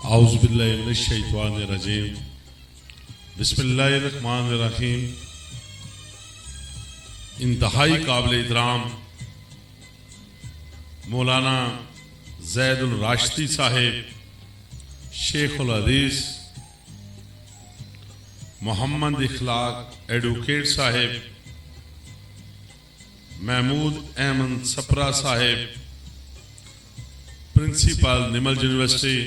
औज़ुबिल्लाहि मिनश्शैतानिर्रजीम बिस्मिल्लाहिर्रहमानिर्रहीम। इंतहाई काबिल इहतराम मौलाना ज़ैदुल राशिदी साहिब, शेखुल हदीस मोहम्मद इखलाक एडवोकेट साहिब, महमूद अहमद सपरा साहिब, principal Nimal university,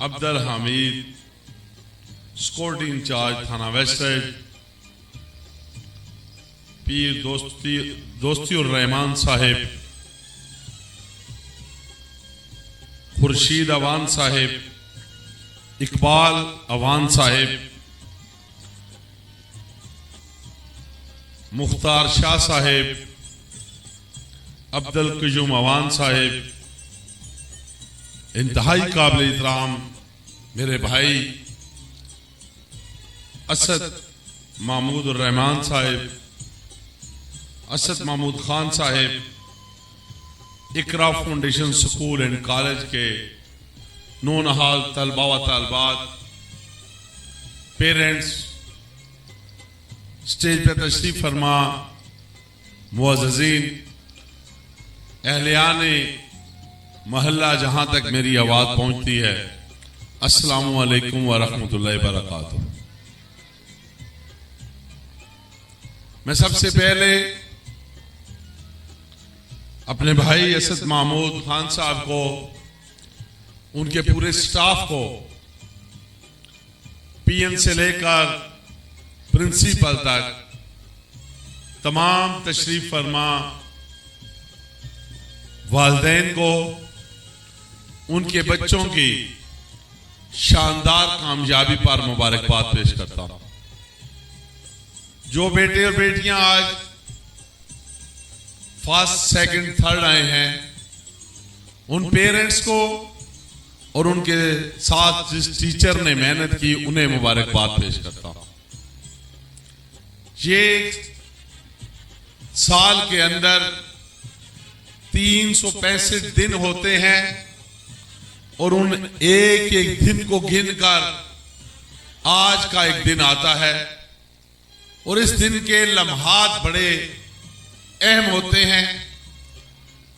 Abdul Hameed security incharge थाना वेस्ट साइड, पीर दोस्ती और रहमान साहिब, खुर्शीद अवान साहिब, इकबाल अवान साहिब, मुख्तार शाह साहिब, अब्दुल कयूम अवान साहिब, इंतहाई काबिल इहतराम मेरे भाई असद महमूद रहमान साहिब, असद महमूद खान साहिब, इकरा फाउंडेशन स्कूल एंड कॉलेज के नौनहाल तलबा व तलबात, पेरेंट्स, स्टेज पे तशरीफ फरमा, मुअज़्ज़िज़ीन, अहलियाने महल्ला जहां तक मेरी आवाज पहुंचती है, अस्सलामु अलैकुम व रहमतुल्लाहि व बरकातुहू। मैं सबसे पहले अपने भाई असद महमूद खान साहब को, उनके पूरे स्टाफ को, पीएन से लेकर प्रिंसिपल तक तमाम तशरीफ फरमा वालिदैन को, उनके बच्चों की शानदार कामयाबी पर मुबारकबाद पेश करता हूं। जो बेटे और बेटियां आज फर्स्ट, सेकंड, थर्ड आए हैं, उन पेरेंट्स को और उनके साथ जिस टीचर ने मेहनत की, उन्हें मुबारकबाद पेश करता हूं। ये साल के अंदर 365 दिन होते हैं और उन एक एक दिन को गिनकर आज का एक दिन आता है और इस दिन के लम्हात बड़े अहम होते हैं।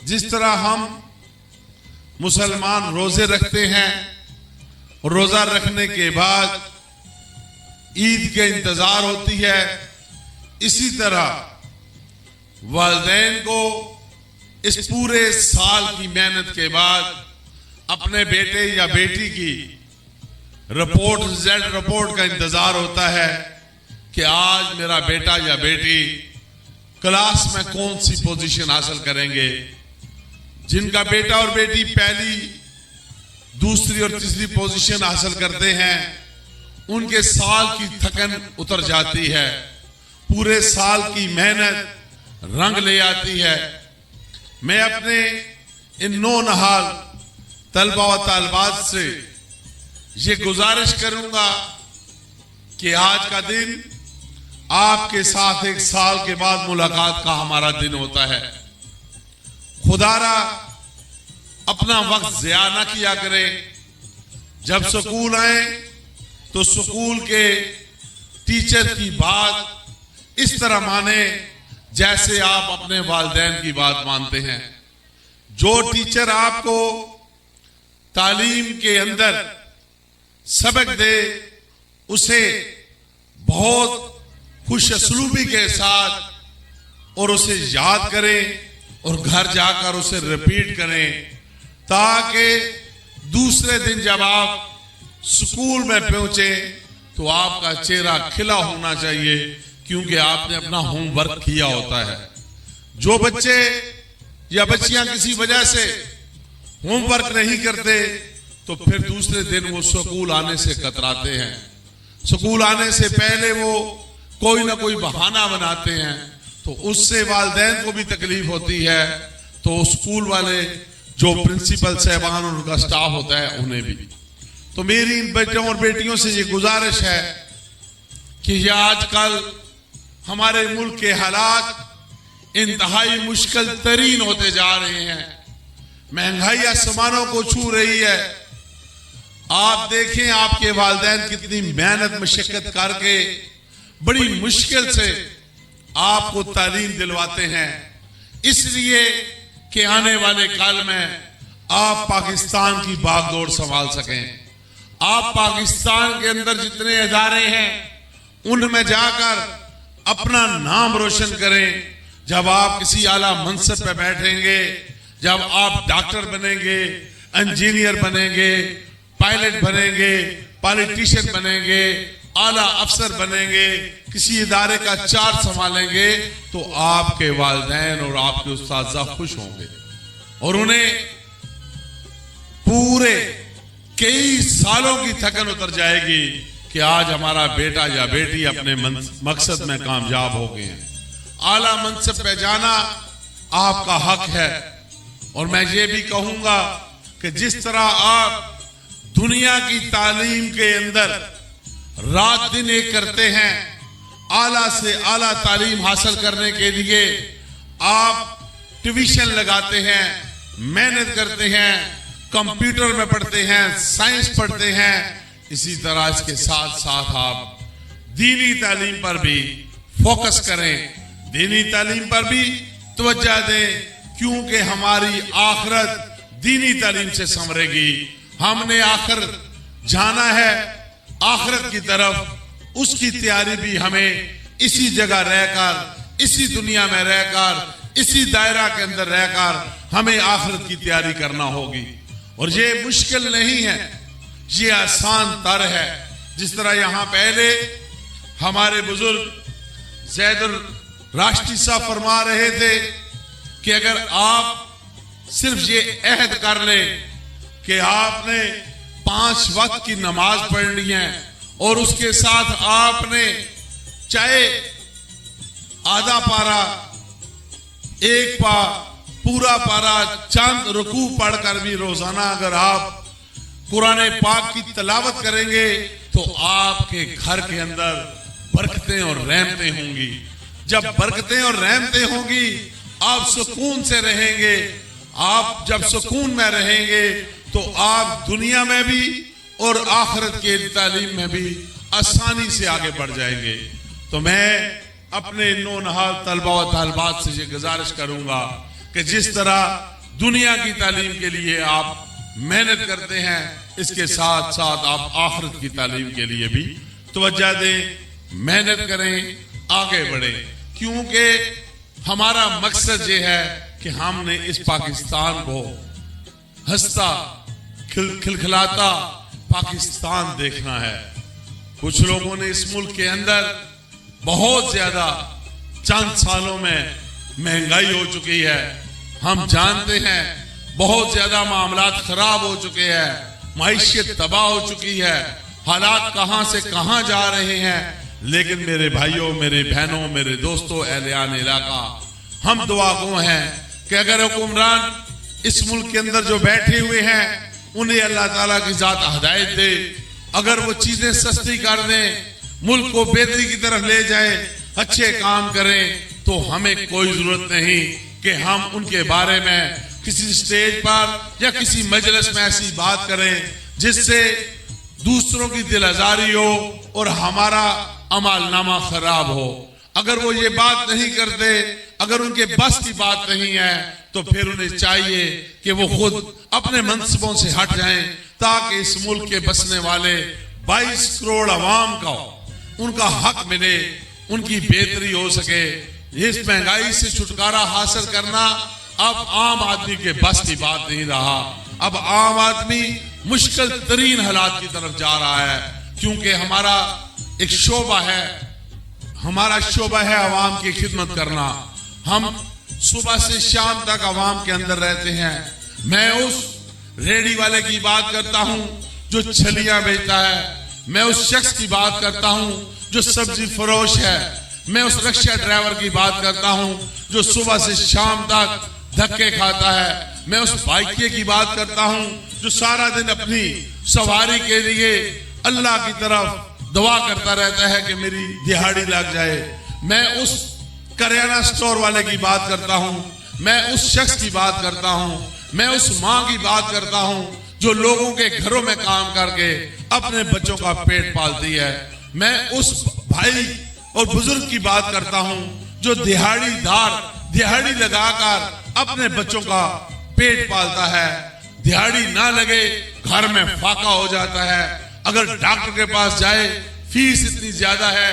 जिस तरह हम मुसलमान रोजे रखते हैं और रोजा रखने के बाद ईद के इंतजार होती है, इसी तरह वालिदैन को इस पूरे साल की मेहनत के बाद अपने बेटे या बेटी की रिपोर्ट, रिजल्ट रिपोर्ट का इंतजार होता है कि आज मेरा बेटा या बेटी क्लास में कौन सी पोजीशन हासिल करेंगे। जिनका बेटा और बेटी पहली, दूसरी और तीसरी पोजीशन हासिल करते हैं, उनके साल की थकन उतर जाती है, पूरे साल की मेहनत रंग ले आती है। मैं अपने इन नौनहाल तलबा व तालिबात से ये गुजारिश करूंगा कि आज का दिन आपके साथ एक साल के बाद मुलाकात का हमारा दिन होता है। खुदारा अपना वक्त ज़िया ना किया करें। जब स्कूल आए तो स्कूल के टीचर की बात इस तरह माने जैसे आप अपने वालिदैन की बात मानते हैं। जो टीचर आपको तालीम के अंदर सबक दे, उसे बहुत खुश असलूबी के साथ और उसे याद करें और घर जाकर उसे रिपीट करें, ताकि दूसरे दिन जब आप स्कूल में पहुंचे तो आपका चेहरा खिला होना चाहिए, क्योंकि आपने अपना होमवर्क किया होता है। जो बच्चे या बच्चियां किसी वजह से होमवर्क नहीं करते तो फिर दूसरे दिन वो स्कूल आने से कतराते हैं। स्कूल आने से पहले वो कोई ना कोई बहाना बनाते हैं, तो उससे वालिदैन को भी तकलीफ होती है, तो स्कूल वाले जो प्रिंसिपल साहबान और उनका स्टाफ होता है उन्हें भी। तो मेरी इन बच्चों और बेटियों से ये गुजारिश है कि ये आजकल हमारे मुल्क के हालात इंतहाई मुश्किल तरीन होते जा रहे हैं। महंगाई आसमानों को छू रही है। आप देखें आपके वालिदैन कितनी मेहनत मशक्कत करके बड़ी मुश्किल से आपको तालीम दिलवाते हैं, इसलिए कि आने वाले काल में आप पाकिस्तान की बागडोर संभाल सकें। आप पाकिस्तान के अंदर जितने इदारे हैं उनमें जाकर अपना नाम रोशन करें। जब आप किसी आला मनसब पे बैठेंगे, जब आप डॉक्टर बनेंगे, इंजीनियर बनेंगे, पायलट बनेंगे, पॉलिटिशियन बनेंगे, आला अफसर बनेंगे, किसी इदारे का चार्ज संभालेंगे, तो आपके वालिदैन और आपके उस्ताद खुश होंगे और उन्हें पूरे कई सालों की थकन उतर जाएगी कि आज हमारा बेटा या बेटी अपने मकसद में कामयाब हो गए हैं। आला मनसब पे जाना आपका हक है। और मैं ये भी कहूंगा कि जिस तरह आप दुनिया की तालीम के अंदर रात दिन एक करते हैं, आला से आला तालीम हासिल करने के लिए आप ट्यूशन लगाते हैं, मेहनत करते हैं, कंप्यूटर में पढ़ते हैं, साइंस पढ़ते हैं, इसी तरह इसके साथ साथ आप दीनी तालीम पर भी फोकस करें, दीनी तालीम पर भी तवज्जो दें, क्योंकि हमारी आखिरत दीनी तालीम से संवरेगी। हमने आखिर जाना है आखिरत की तरफ, उसकी तैयारी भी हमें इसी जगह रहकर, इसी दुनिया में रहकर, इसी दायरा के अंदर रहकर हमें आखिरत की तैयारी करना होगी। और ये मुश्किल नहीं है, ये आसान तर है। जिस तरह यहां पहले हमारे बुजुर्ग जैदुल राष्ट्री साहब फरमा रहे थे कि अगर आप सिर्फ ये अहद कर ले कि आपने 5 वक्त की नमाज पढ़नी है और उसके साथ आपने चाहे आधा पारा, एक पा, पूरा पारा, चंद रुकू पढ़कर भी रोजाना अगर आप कुरान पाक की तलावत करेंगे तो आपके घर के अंदर बरकतें और रहमतें होंगी। जब बरकतें और रहमतें होंगी आप सुकून से रहेंगे। आप जब सुकून में रहेंगे तो आप दुनिया में भी और आखिरत के तालीम में भी आसानी से आगे बढ़ जाएंगे। तो मैं अपने नौनहाल तलबा व तालिबात से ये गुजारिश करूंगा कि जिस तरह दुनिया की तालीम के लिए आप मेहनत करते हैं, इसके साथ साथ आप आखिरत की तालीम के लिए भी तवज्जो दें, मेहनत करें, आगे बढ़े, क्योंकि हमारा मकसद ये है कि हमने इस पाकिस्तान को हंसता खिलखिलाता पाकिस्तान देखना है। कुछ लोगों ने इस मुल्क के अंदर बहुत ज्यादा चंद सालों में महंगाई हो चुकी है, हम जानते हैं, बहुत ज्यादा मामलात खराब हो चुके हैं, मईशत तबाह हो चुकी है, हालात कहां से कहां जा रहे हैं। लेकिन मेरे भाइयों, मेरे बहनों, मेरे दोस्तों, एहलियान इलाका, हम दुआगो हैं कि अगर हुक्मरान इस मुल्क के अंदर जो बैठे हुए हैं उन्हें अल्लाह ताला की जात हिदायत दे, अगर वो चीजें सस्ती कर दें, मुल्क को बेहतरी की तरफ ले जाए, अच्छे काम करें, तो हमें कोई जरूरत नहीं कि हम उनके बारे में किसी स्टेज पर या किसी मजलिस में ऐसी बात करें जिससे दूसरों की दिल आजारी हो और हमारा अमलनामा खराब हो। अगर वो ये बात नहीं करते, अगर उनके बस की बात नहीं है, तो फिर उन्हें चाहिए कि वो खुद अपने मनसबों से हट जाएं, ताकि इस मुल्क के बसने वाले 22 करोड़ अवाम का उनका हक मिले, उनकी बेहतरी हो सके। इस महंगाई से छुटकारा हासिल करना अब आम आदमी के बस की बात नहीं रहा। अब आम आदमी मुश्किल तरीन हालात की तरफ जा रहा है, क्योंकि हमारा एक शोबा है, हमारा शोबा है अवाम की खिदमत करना। हम सुबह से शाम तक अवाम के अंदर रहते हैं। मैं उस रेडी वाले की बात करता हूं जो छलियां बेचता है, मैं उस शख्स की बात करता हूं जो सब्जी फरोश है, मैं उस रिक्शा ड्राइवर की बात करता हूं जो सुबह से शाम तक धक्के खाता है, मैं उस बाइकिए की बात करता हूं जो सारा दिन अपनी सवारी के लिए अल्लाह की तरफ दुआ करता रहता है कि मेरी दिहाड़ी लग जाए, मैं उस करियाना स्टोर वाले की बात करता हूं, मैं उस शख्स की बात करता हूं मैं उस माँ की बात करता हूँ जो लोगों के घरों में काम करके अपने बच्चों का पेट पालती है। मैं उस भाई और बुजुर्ग की बात करता हूँ जो दिहाड़ी लगाकर अपने बच्चों का पेट पालता है। दिहाड़ी ना लगे, घर में फाका हो जाता है। अगर डॉक्टर के पास जाए, फीस इतनी ज्यादा है,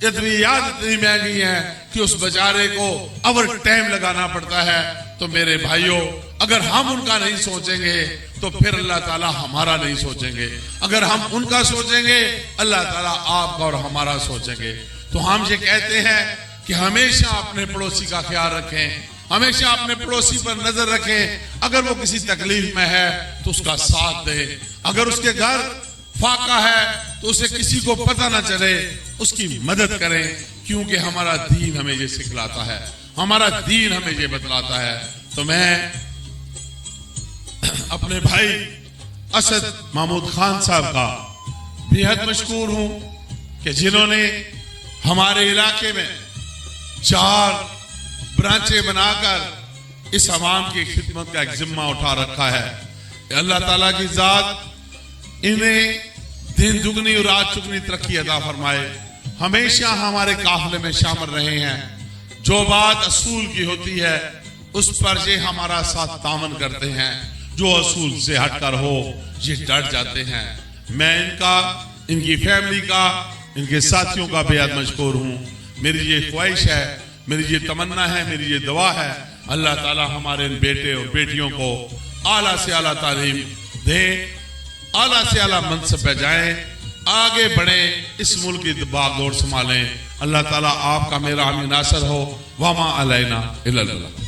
अद्वियात इतनी महंगी है कि उस बेचारे को ओवर टाइम लगाना पड़ता है। तो मेरे भाइयों, अगर हम उनका नहीं सोचेंगे तो फिर अल्लाह ताला हमारा नहीं सोचेंगे। अगर हम उनका सोचेंगे, अल्लाह ताला आपका और हमारा सोचेंगे। तो हम ये कहते हैं कि हमेशा अपने पड़ोसी का ख्याल रखें, हमेशा अपने पड़ोसी पर नजर रखें। अगर वो किसी तकलीफ में है तो उसका साथ दे। अगर उसके घर फाका है तो उसे किसी को पता ना चले, उसकी मदद करें, क्योंकि हमारा दीन हमें ये सिखलाता है, हमारा दीन हमें ये बतलाता है। तो मैं अपने भाई असद महमूद खान साहब का बेहद मशकूर हूं कि जिन्होंने हमारे इलाके में 4 ब्रांचें बनाकर इस अवाम की खिदमत का एक जिम्मा उठा रखा है। अल्लाह ताला की जात इन्हें दिन दुगनी और रात चुगनी तरक्की अदा फरमाए। हमेशा हमारे काफिले में शामिल रहे हैं। जो बात असूल की होती है उस पर ये हमारा साथ तामन करते हैं। जो असूल से हटकर हो ये डट जाते हैं। मैं इनका, इनकी फैमिली का, इनके साथियों का बेहद मशकूर हूँ। मेरी ये ख्वाहिश है, मेरी ये तमन्ना है, मेरी ये दुआ है, अल्लाह ताला हमारे इन बेटे और बेटियों को आला से आला तालीम दे, आला से आला मनसब पे जाएं, आगे बढ़े, इस मुल्क की बागडोर संभालें। अल्लाह ताला आपका मेरा आमीन नासर हो। वमा अलैना इल्लल बलाग।